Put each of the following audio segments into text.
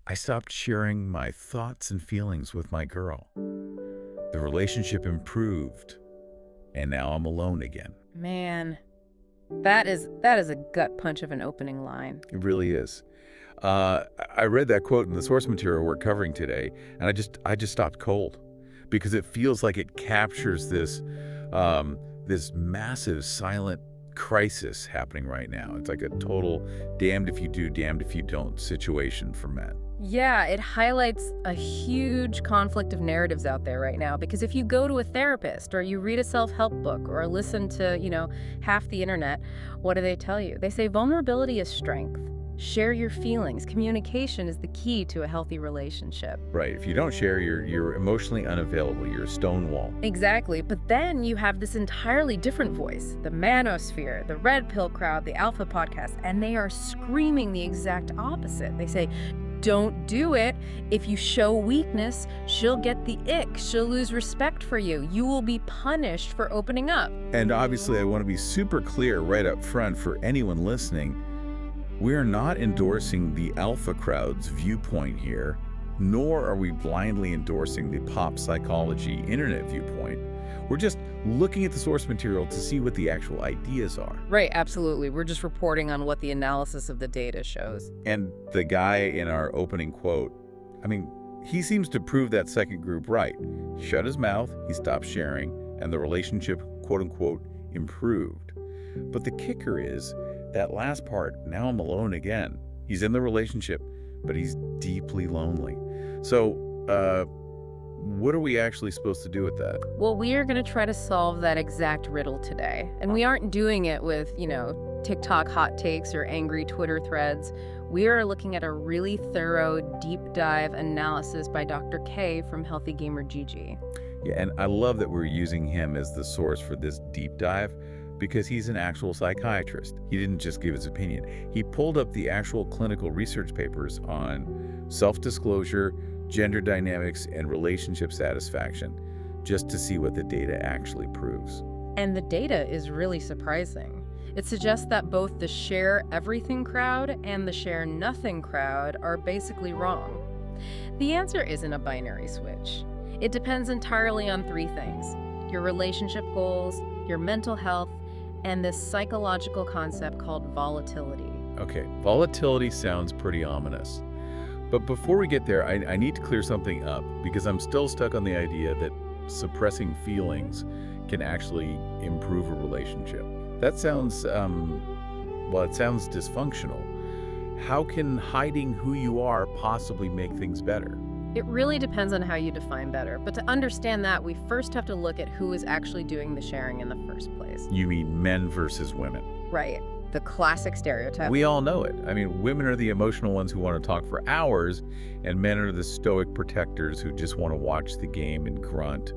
I stopped sharing my thoughts and feelings with my girl. The relationship improved, and now I'm alone again. Man, that is a gut punch of an opening line. It really is. I read that quote in the source material we're covering today, and I just stopped cold because it feels like it captures this massive silent crisis happening right now. It's like a total damned if you do, damned if you don't situation for men. Yeah, it highlights a huge conflict of narratives out there right now because if you go to a therapist or you read a self-help book or listen to, half the internet, what do they tell you? They say vulnerability is strength. Share your feelings. Communication is the key to a healthy relationship. Right. If you don't share, you're emotionally unavailable. You're a stone wall. Exactly. But then you have this entirely different voice, the manosphere, the red pill crowd, the alpha podcast, and they are screaming the exact opposite. They say, don't do it. If you show weakness, she'll get the ick. She'll lose respect for you. You will be punished for opening up. And obviously, I want to be super clear right up front for anyone listening. We are not endorsing the alpha crowd's viewpoint here, nor are we blindly endorsing the pop psychology internet viewpoint. We're just looking at the source material to see what the actual ideas are. Right, absolutely. We're just reporting on what the analysis of the data shows. And the guy in our opening quote, he seems to prove that second group right. He shut his mouth, he stopped sharing, and the relationship, quote unquote, improved. But the kicker is that last part, now I'm alone again. He's in the relationship, but he's deeply lonely. So, what are we actually supposed to do with that? Well, we are going to try to solve that exact riddle today. And we aren't doing it with, TikTok hot takes or angry Twitter threads. We are looking at a really thorough, deep dive analysis by Dr. K from Healthy Gamer GG. Yeah, and I love that we're using him as the source for this deep dive because he's an actual psychiatrist. He didn't just give his opinion. He pulled up the actual clinical research papers on self-disclosure, gender dynamics, and relationship satisfaction, just to see what the data actually proves. And the data is really surprising. It suggests that both the share everything crowd and the share nothing crowd are basically wrong. The answer isn't a binary switch. It depends entirely on three things: your relationship goals, your mental health, and this psychological concept called volatility. Okay, volatility sounds pretty ominous. But before we get there, I need to clear something up because I'm still stuck on the idea that suppressing feelings can actually improve a relationship. That sounds, it sounds dysfunctional. How can hiding who you are possibly make things better? It really depends on how you define better. But to understand that, we first have to look at who is actually doing the sharing in the first place. You mean men versus women? Right. The classic stereotype. We all know it. Women are the emotional ones who want to talk for hours, and men are the stoic protectors who just want to watch the game and grunt.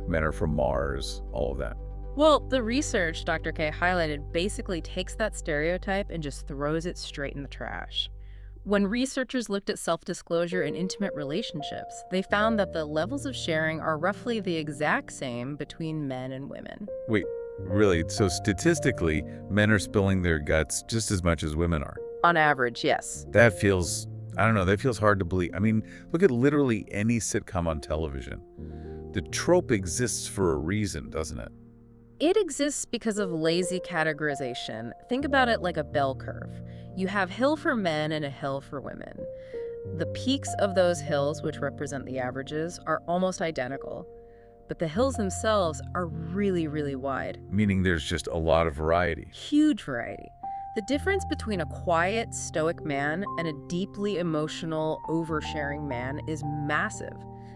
Men are from Mars, all of that. Well, the research Dr. K highlighted basically takes that stereotype and just throws it straight in the trash. When researchers looked at self-disclosure in intimate relationships, they found that the levels of sharing are roughly the exact same between men and women. Wait, really? So statistically, men are spilling their guts just as much as women are? On average, yes. That feels, that feels hard to believe. Look at literally any sitcom on television. The trope exists for a reason, doesn't it? It exists because of lazy categorization. Think about it like a bell curve. You have hill for men and a hill for women. The peaks of those hills, which represent the averages, are almost identical. But the hills themselves are really, really wide. Meaning there's just a lot of variety. Huge variety. The difference between a quiet, stoic man and a deeply emotional, oversharing man is massive.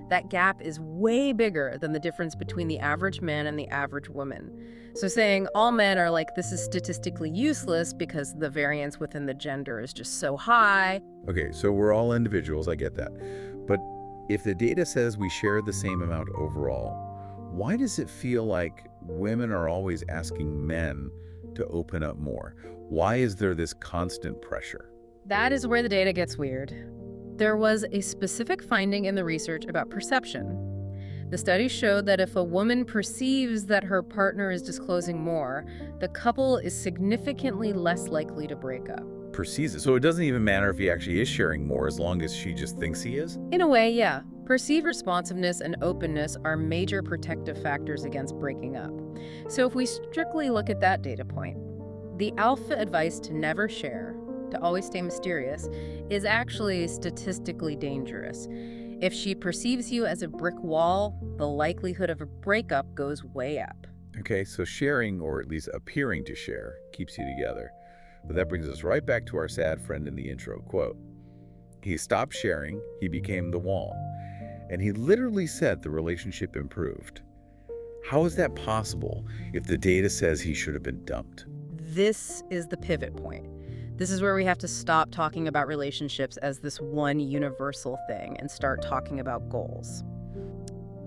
That gap is way bigger than the difference between the average man and the average woman. So saying all men are like this is statistically useless because the variance within the gender is just so high. Okay, so we're all individuals, I get that. But if the data says we share the same amount overall, why does it feel like women are always asking men to open up more? Why is there this constant pressure? That is where the data gets weird. There was a specific finding in the research about perception. The study showed that if a woman perceives that her partner is disclosing more, the couple is significantly less likely to break up. perceives it. So it doesn't even matter if he actually is sharing more as long as she just thinks he is? In a way, yeah. Perceived responsiveness and openness are major protective factors against breaking up. So if we strictly look at that data point, the alpha advice to never share, to always stay mysterious, is actually statistically dangerous. If she perceives you as a brick wall, the likelihood of a breakup goes way up. Okay, so sharing, or at least appearing to share, keeps you together. But that brings us right back to our sad friend in the intro quote. He stopped sharing, he became the wall. And he literally said the relationship improved. How is that possible if the data says he should have been dumped? This is the pivot point. This is where we have to stop talking about relationships as this one universal thing and start talking about goals.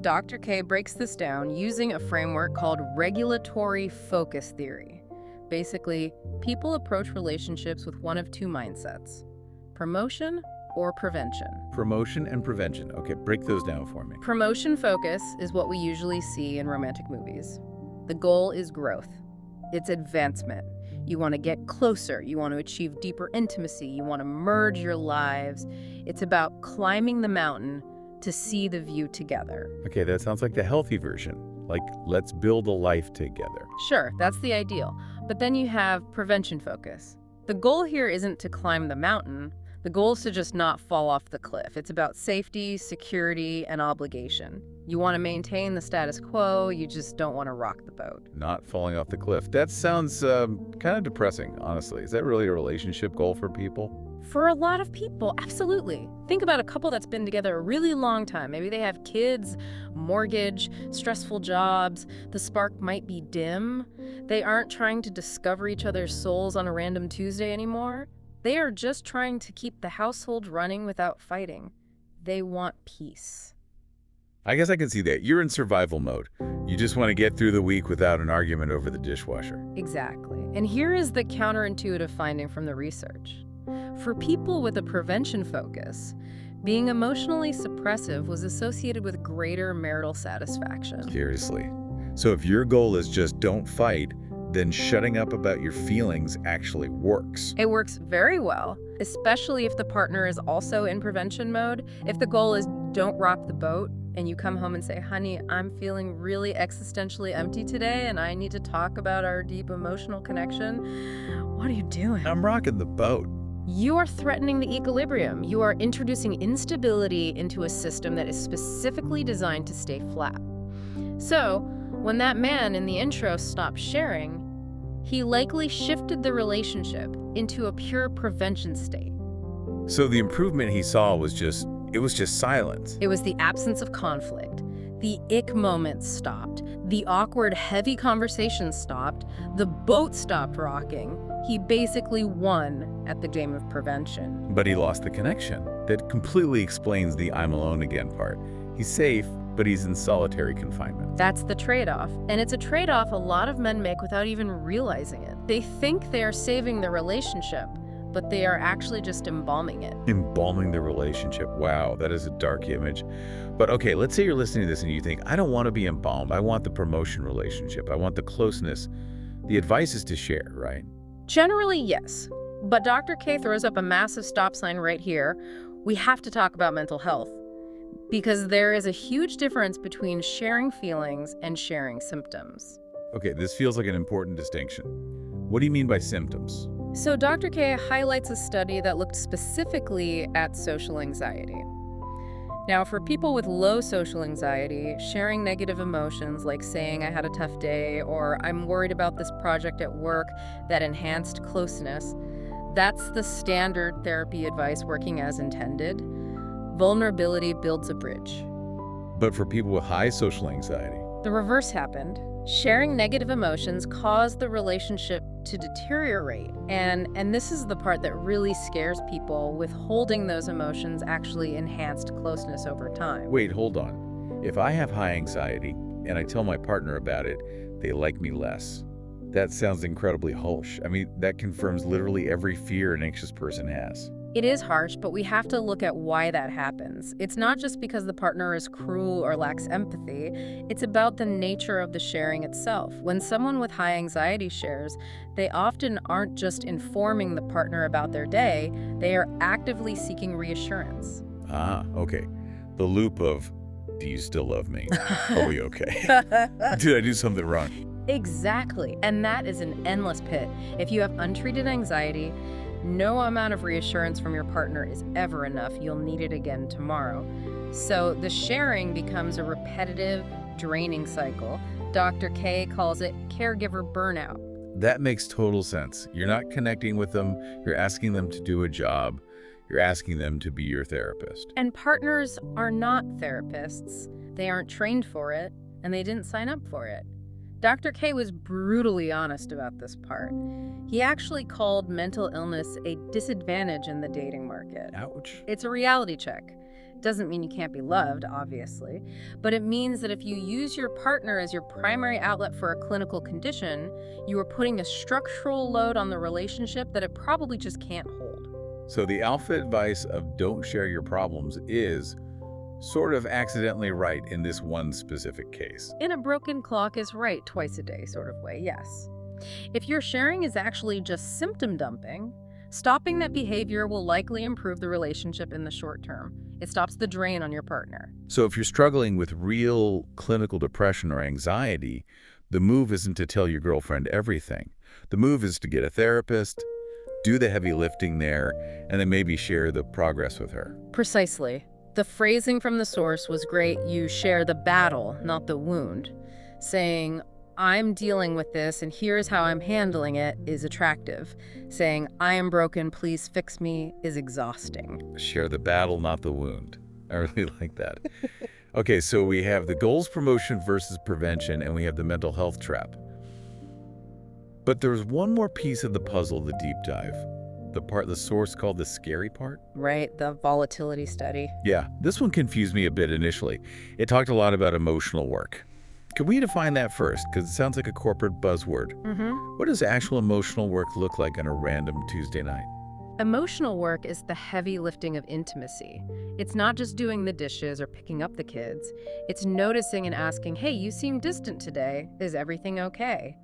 Dr. K breaks this down using a framework called regulatory focus theory. Basically, people approach relationships with one of two mindsets: promotion or prevention. Promotion and prevention. Okay, break those down for me. Promotion focus is what we usually see in romantic movies. The goal is growth. It's advancement. You want to get closer. You want to achieve deeper intimacy. You want to merge your lives. It's about climbing the mountain to see the view together. Okay, that sounds like the healthy version. Like, let's build a life together. Sure, that's the ideal. But then you have prevention focus. The goal here isn't to climb the mountain. The goal is to just not fall off the cliff. It's about safety, security, and obligation. You want to maintain the status quo, you just don't want to rock the boat. Not falling off the cliff. That sounds kind of depressing, honestly. Is that really a relationship goal for people? For a lot of people, absolutely. Think about a couple that's been together a really long time. Maybe they have kids, mortgage, stressful jobs. The spark might be dim. They aren't trying to discover each other's souls on a random Tuesday anymore. They are just trying to keep the household running without fighting. They want peace. I guess I can see that. You're in survival mode. You just want to get through the week without an argument over the dishwasher. Exactly. And here is the counterintuitive finding from the research. For people with a prevention focus, being emotionally suppressive was associated with greater marital satisfaction. Seriously. So if your goal is just don't fight, then shutting up about your feelings actually works. It works very well, especially if the partner is also in prevention mode. If the goal is don't rock the boat, and you come home and say, honey, I'm feeling really existentially empty today, and I need to talk about our deep emotional connection. What are you doing? I'm rocking the boat. You are threatening the equilibrium. You are introducing instability into a system that is specifically designed to stay flat. So, when that man in the intro stopped sharing, he likely shifted the relationship into a pure prevention state. So the improvement he saw was just silence. It was the absence of conflict. The ick moments stopped. The awkward, heavy conversations stopped. The boat stopped rocking. He basically won at the game of prevention. But he lost the connection. That completely explains the I'm alone again part. He's safe, but he's in solitary confinement. That's the trade-off. And it's a trade-off a lot of men make without even realizing it. They think they are saving the relationship, but they are actually just embalming it. Embalming the relationship. Wow, that is a dark image. But okay, let's say you're listening to this and you think, I don't want to be embalmed. I want the promotion relationship. I want the closeness. The advice is to share, right? Generally, yes. But Dr. K throws up a massive stop sign right here. We have to talk about mental health, because there is a huge difference between sharing feelings and sharing symptoms. Okay, this feels like an important distinction. What do you mean by symptoms? So Dr. K highlights a study that looked specifically at social anxiety. Now, for people with low social anxiety, sharing negative emotions like saying I had a tough day or I'm worried about this project at work that enhanced closeness, that's the standard therapy advice working as intended. Vulnerability builds a bridge. But for people with high social anxiety? The reverse happened. Sharing negative emotions caused the relationship to deteriorate. And this is the part that really scares people. Withholding those emotions actually enhanced closeness over time. Wait, hold on. If I have high anxiety and I tell my partner about it, they like me less. That sounds incredibly harsh. I mean, that confirms literally every fear an anxious person has. It is harsh, but we have to look at why that happens. It's not just because the partner is cruel or lacks empathy. It's about the nature of the sharing itself. When someone with high anxiety shares, they often aren't just informing the partner about their day, they are actively seeking reassurance. Ah, okay. The loop of, do you still love me? Are we okay? Did I do something wrong? Exactly. And that is an endless pit. If you have untreated anxiety, no amount of reassurance from your partner is ever enough. You'll need it again tomorrow. So the sharing becomes a repetitive, draining cycle. Dr. K calls it caregiver burnout. That makes total sense. You're not connecting with them. You're asking them to do a job. You're asking them to be your therapist. And partners are not therapists. They aren't trained for it, and they didn't sign up for it. Dr. K was brutally honest about this part. He actually called mental illness a disadvantage in the dating market. Ouch. It's a reality check. Doesn't mean you can't be loved, obviously, but it means that if you use your partner as your primary outlet for a clinical condition, you are putting a structural load on the relationship that it probably just can't hold. So the alpha advice of don't share your problems is sort of accidentally right in this one specific case. In a broken clock is right twice a day sort of way, yes. If your sharing is actually just symptom dumping, stopping that behavior will likely improve the relationship in the short term. It stops the drain on your partner. So if you're struggling with real clinical depression or anxiety, the move isn't to tell your girlfriend everything. The move is to get a therapist, do the heavy lifting there, and then maybe share the progress with her. Precisely. The phrasing from the source was great. You share the battle, not the wound. Saying, I'm dealing with this and here's how I'm handling it is attractive. Saying, I am broken, please fix me is exhausting. Share the battle, not the wound. I really like that. Okay, so we have the goals promotion versus prevention, and we have the mental health trap. But there's one more piece of the puzzle, the deep dive. The part the source called the scary part? Right, the volatility study. Yeah, this one confused me a bit initially. It talked a lot about emotional work. Could we define that first? Because it sounds like a corporate buzzword. What does actual emotional work look like on a random Tuesday night? Emotional work is the heavy lifting of intimacy. It's not just doing the dishes or picking up the kids. It's noticing and asking, hey, you seem distant today. Is everything okay?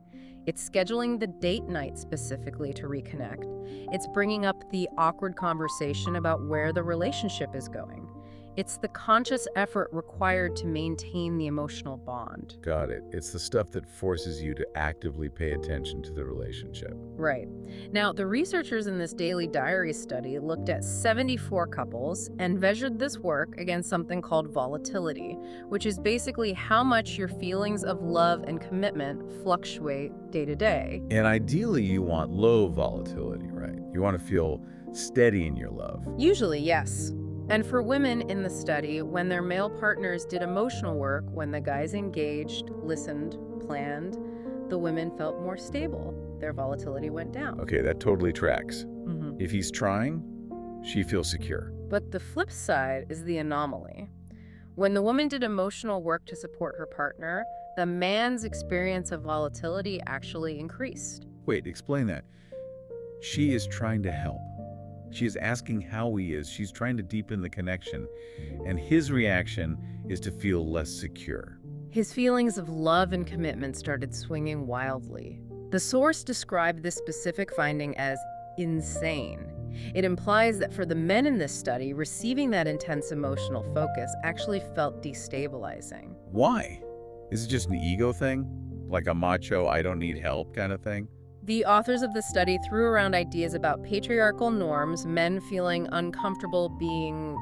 It's scheduling the date night specifically to reconnect. It's bringing up the awkward conversation about where the relationship is going. It's the conscious effort required to maintain the emotional bond. Got it. It's the stuff that forces you to actively pay attention to the relationship. Right. Now, the researchers in this daily diary study looked at 74 couples and measured this work against something called volatility, which is basically how much your feelings of love and commitment fluctuate day to day. And ideally, you want low volatility, right? You want to feel steady in your love. Usually, yes. And for women in the study, when their male partners did emotional work, when the guys engaged, listened, planned, the women felt more stable. Their volatility went down. Okay, that totally tracks. If he's trying, she feels secure. But the flip side is the anomaly. When the woman did emotional work to support her partner, the man's experience of volatility actually increased. Wait, explain that. She is trying to help. She is asking how he is. She's trying to deepen the connection. And his reaction is to feel less secure. His feelings of love and commitment started swinging wildly. The source described this specific finding as insane. It implies that for the men in this study, receiving that intense emotional focus actually felt destabilizing. Why? Is it just an ego thing? Like a macho, I don't need help kind of thing? The authors of the study threw around ideas about patriarchal norms, men feeling uncomfortable being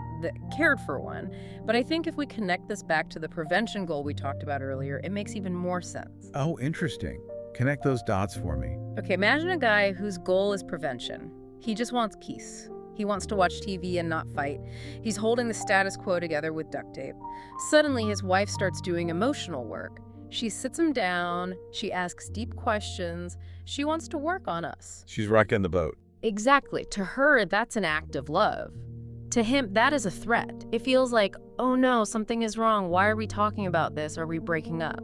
cared for one. But I think if we connect this back to the prevention goal we talked about earlier, it makes even more sense. Oh, interesting. Connect those dots for me. Okay, imagine a guy whose goal is prevention. He just wants peace. He wants to watch TV and not fight. He's holding the status quo together with duct tape. Suddenly, his wife starts doing emotional work. She sits him down, she asks deep questions, she wants to work on us. She's rocking the boat. Exactly. To her, that's an act of love. To him, that is a threat. It feels like, oh no, something is wrong. Why are we talking about this? Are we breaking up?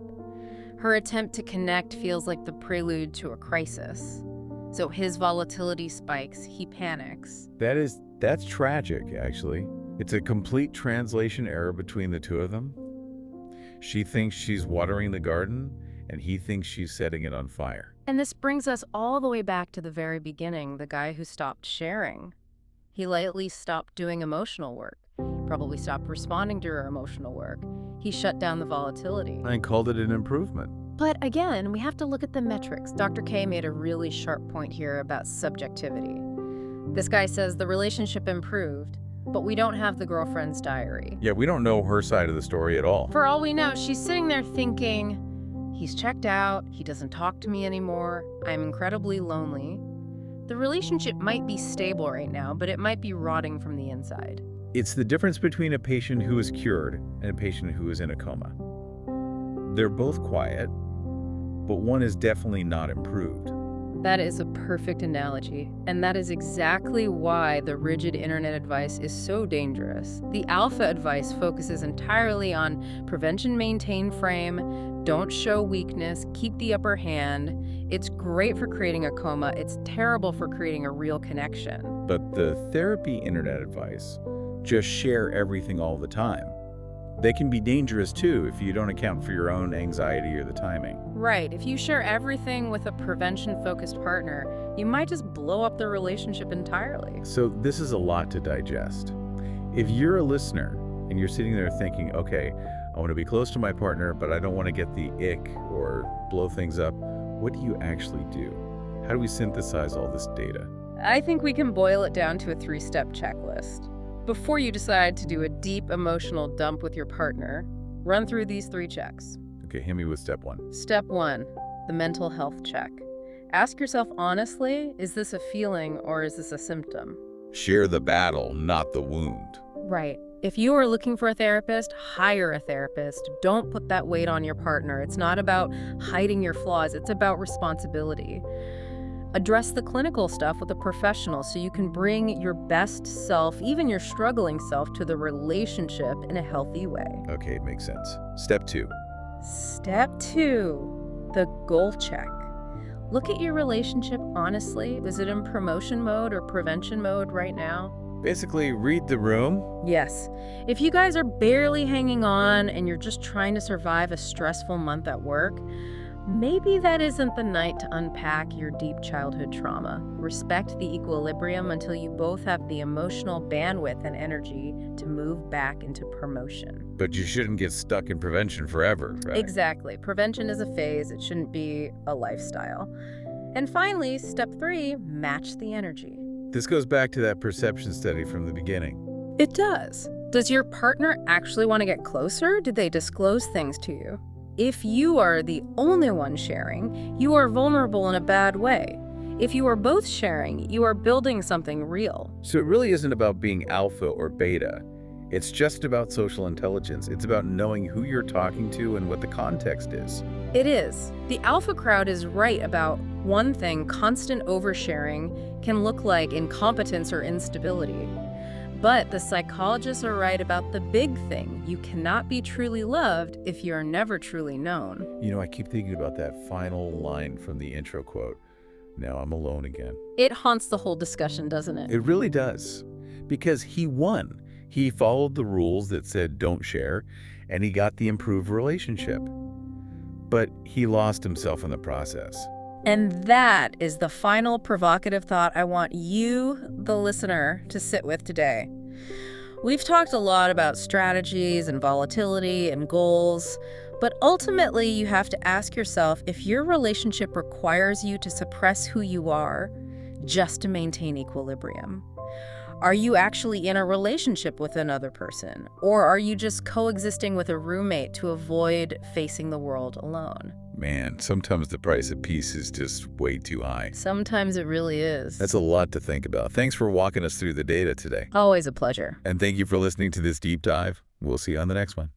Her attempt to connect feels like the prelude to a crisis. So his volatility spikes, he panics. That is That's tragic, actually. It's a complete translation error between the two of them. She thinks she's watering the garden, and he thinks she's setting it on fire. And this brings us all the way back to the very beginning, the guy who stopped sharing. He lightly stopped doing emotional work. Probably stopped responding to her emotional work. He shut down the volatility. And called it an improvement. But again, we have to look at the metrics. Dr. K made a really sharp point here about subjectivity. This guy says the relationship improved, but we don't have the girlfriend's diary. Yeah, we don't know her side of the story at all. For all we know, she's sitting there thinking, he's checked out, he doesn't talk to me anymore, I'm incredibly lonely. The relationship might be stable right now, but it might be rotting from the inside. It's the difference between a patient who is cured and a patient who is in a coma. They're both quiet, but one is definitely not improved. That is a perfect analogy, and that is exactly why the rigid internet advice is so dangerous. The alpha advice focuses entirely on prevention, maintain frame, don't show weakness, keep the upper hand. It's great for creating a coma, it's terrible for creating a real connection. But the therapy internet advice, just share everything all the time. They can be dangerous too if you don't account for your own anxiety or the timing. Right. If you share everything with a prevention-focused partner, you might just blow up the relationship entirely. So this is a lot to digest. If you're a listener and you're sitting there thinking, okay, I want to be close to my partner, but I don't want to get the ick or blow things up, what do you actually do? How do we synthesize all this data? I think we can boil it down to a 3-step checklist. Before you decide to do a deep emotional dump with your partner, run through these 3 checks. Okay, hit me with step 1. Step 1, the mental health check. Ask yourself honestly, is this a feeling or is this a symptom? Share the battle, not the wound. Right. If you are looking for a therapist, hire a therapist. Don't put that weight on your partner. It's not about hiding your flaws, it's about responsibility. Address the clinical stuff with a professional so you can bring your best self, even your struggling self, to the relationship in a healthy way. Okay, it makes sense. Step 2. Step 2, the goal check. Look at your relationship honestly. Is it in promotion mode or prevention mode right now? Basically, read the room. Yes. If you guys are barely hanging on and you're just trying to survive a stressful month at work, maybe that isn't the night to unpack your deep childhood trauma. Respect the equilibrium until you both have the emotional bandwidth and energy to move back into promotion. But you shouldn't get stuck in prevention forever, right? Exactly. Prevention is a phase. It shouldn't be a lifestyle. And finally, step 3, match the energy. This goes back to that perception study from the beginning. It does. Does your partner actually want to get closer? Do they disclose things to you? If you are the only one sharing, you are vulnerable in a bad way. If you are both sharing, you are building something real. So it really isn't about being alpha or beta. It's just about social intelligence. It's about knowing who you're talking to and what the context is. It is. The alpha crowd is right about one thing: constant oversharing can look like incompetence or instability. But the psychologists are right about the big thing. You cannot be truly loved if you're never truly known. You know, I keep thinking about that final line from the intro quote. Now I'm alone again. It haunts the whole discussion, doesn't it? It really does. Because he won. He followed the rules that said don't share, and he got the improved relationship. But he lost himself in the process. And that is the final provocative thought I want you, the listener, to sit with today. We've talked a lot about strategies and volatility and goals, but ultimately you have to ask yourself if your relationship requires you to suppress who you are just to maintain equilibrium. Are you actually in a relationship with another person? Or are you just coexisting with a roommate to avoid facing the world alone? Man, sometimes the price of peace is just way too high. Sometimes it really is. That's a lot to think about. Thanks for walking us through the data today. Always a pleasure. And thank you for listening to this deep dive. We'll see you on the next one.